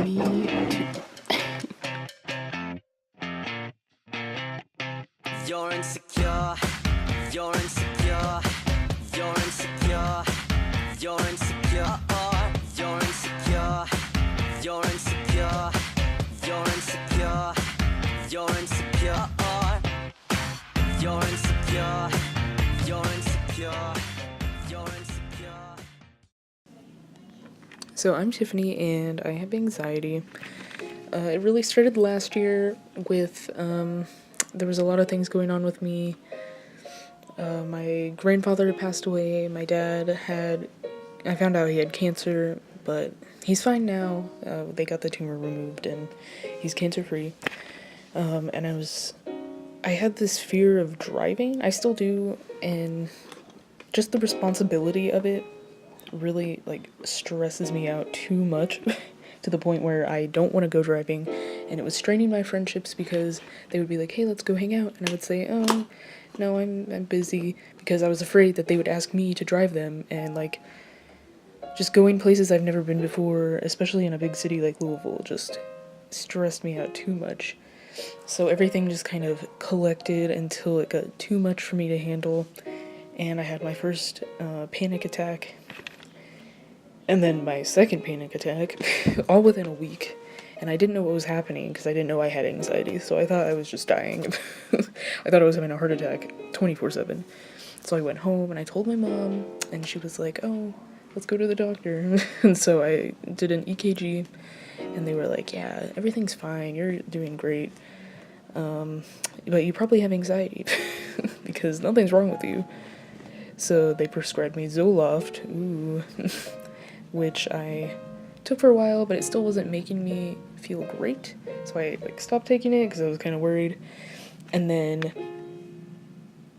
You're insecure, you're insecure, you're insecure, you're insecure, you're insecure, you're insecure, you're insecure, you're insecure, you're insecure, you're insecure, you're insecure. So I'm Tiffany and I have anxiety. It really started last year with, there was a lot of things going on with me. My grandfather passed away, my dad I found out he had cancer, but he's fine now. They got the tumor removed and he's cancer free. And I had this fear of driving, I still do, and just the responsibility of it really stresses me out too much to the point where I don't want to go driving, and it was straining my friendships because they would be like, hey, let's go hang out, and I would say, oh no, I'm busy, because I was afraid that they would ask me to drive them, and just going places I've never been before, especially in a big city like Louisville, just stressed me out too much. So everything just kind of collected until it got too much for me to handle, and I had my first panic attack. And then my second panic attack, all within a week. And I didn't know what was happening because I didn't know I had anxiety, so I thought I was just dying. I thought I was having a heart attack 24/7. So I went home and I told my mom, and she was like, oh, let's go to the doctor. And so I did an EKG, and they were like, yeah, everything's fine, you're doing great. But you probably have anxiety because nothing's wrong with you. So they prescribed me Zoloft, ooh. Which I took for a while, but it still wasn't making me feel great, so I stopped taking it because I was kind of worried. And then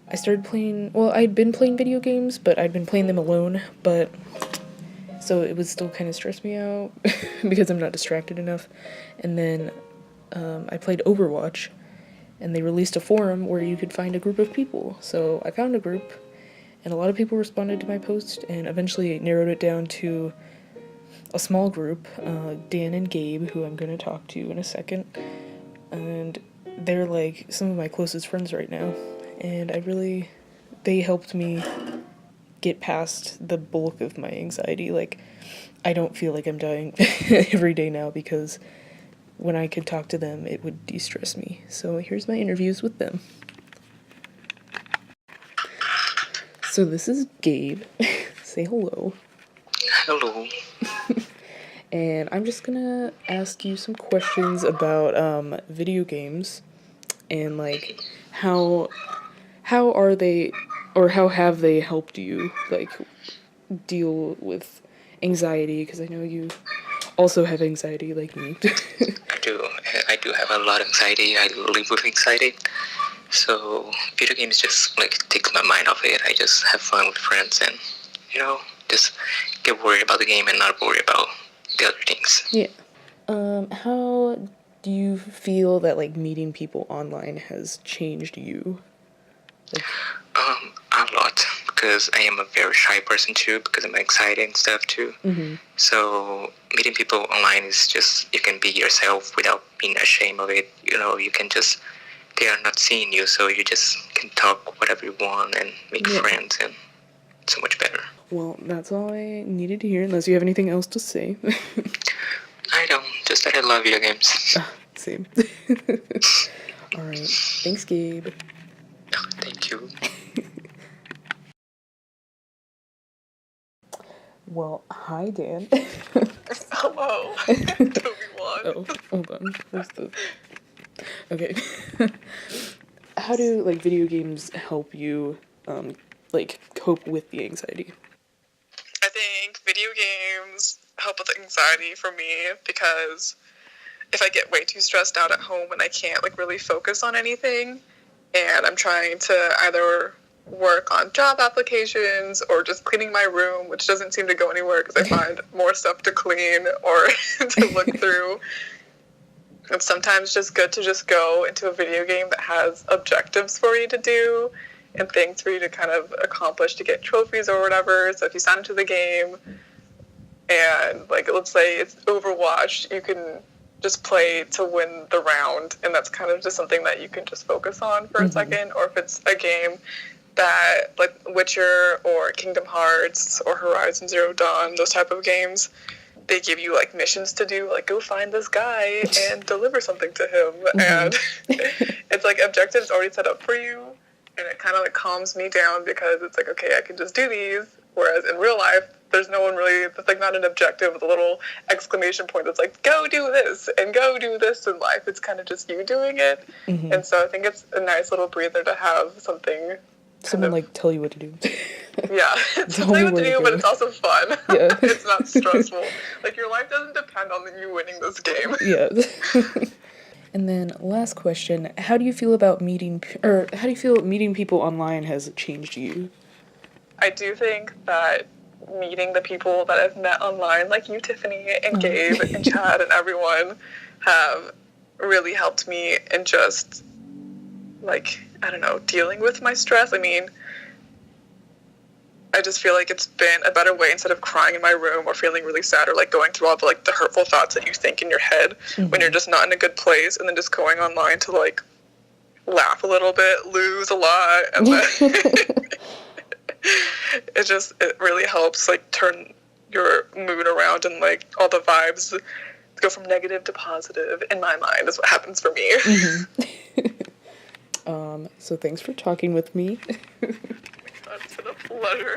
I started playing, well, I'd been playing video games, but I'd been playing them alone, but so it would still kind of stress me out because I'm not distracted enough. And then I played Overwatch, and they released a forum where you could find a group of people, so I found a group, and a lot of people responded to my post, and eventually narrowed it down to a small group, Dan and Gabe, who I'm going to talk to in a second, and they're some of my closest friends right now, and they helped me get past the bulk of my anxiety. I don't feel like I'm dying every day now, because when I could talk to them, it would de-stress me. So here's my interviews with them. So this is Gabe. Say hello. Hello. And I'm just gonna ask you some questions about video games, and how are they, or how have they helped you deal with anxiety, because I know you also have anxiety like me. I do have a lot of anxiety. I live with anxiety. So video games just takes my mind off it. I just have fun with friends and, just get worried about the game and not worry about the other things. Yeah. How do you feel that meeting people online has changed you? A lot, because I am a very shy person too, because I'm excited and stuff too. Mm-hmm. So meeting people online is just, you can be yourself without being ashamed of it. You can just, they are not seeing you, so you just can talk whatever you want and make friends, and it's so much better. Well, that's all I needed to hear, unless you have anything else to say. I don't, just that I love video games. Same. Alright, thanks, Gabe. Thank you. Well, hi, Dan. Hello. Toby one. Oh, hold on. Where's the... Okay. How do, video games help you, cope with the anxiety? I think video games help with anxiety for me, because if I get way too stressed out at home and I can't, really focus on anything, and I'm trying to either work on job applications or just cleaning my room, which doesn't seem to go anywhere because I find more stuff to clean or to look through. It's sometimes just good to just go into a video game that has objectives for you to do and things for you to kind of accomplish to get trophies or whatever. So if you sign into the game and like let's say it's Overwatch, you can just play to win the round, and that's kind of just something that you can just focus on for a second. Or if it's a game that like Witcher or Kingdom Hearts or Horizon Zero Dawn, those type of games, they give you like missions to do, like go find this guy and deliver something to him. And it's like objectives already set up for you, and it kind of like calms me down because it's like, okay, I can just do these. Whereas in real life, there's no one really, it's like not an objective with a little exclamation point that's like, go do this and go do this in life. It's kind of just you doing it. And so I think it's a nice little breather to have something. Someone like tell you what to do. Yeah, it's something what to do, but it's also fun. Yeah. It's not stressful. Like your life doesn't depend on you winning this game. Yeah. And then last question, how do you feel meeting people online has changed you? I do think that meeting the people that I've met online, like you, Tiffany, and Gabe, and Chad, and everyone, have really helped me in just, like, I don't know, dealing with my stress. I mean, I just feel like it's been a better way instead of crying in my room or feeling really sad or, like, going through all the, like, the hurtful thoughts that you think in your head when you're just not in a good place, and then just going online to, like, laugh a little bit, lose a lot, and then... it really helps like turn your mood around, and like all the vibes go from negative to positive. In my mind, is what happens for me. So thanks for talking with me. It's been a pleasure.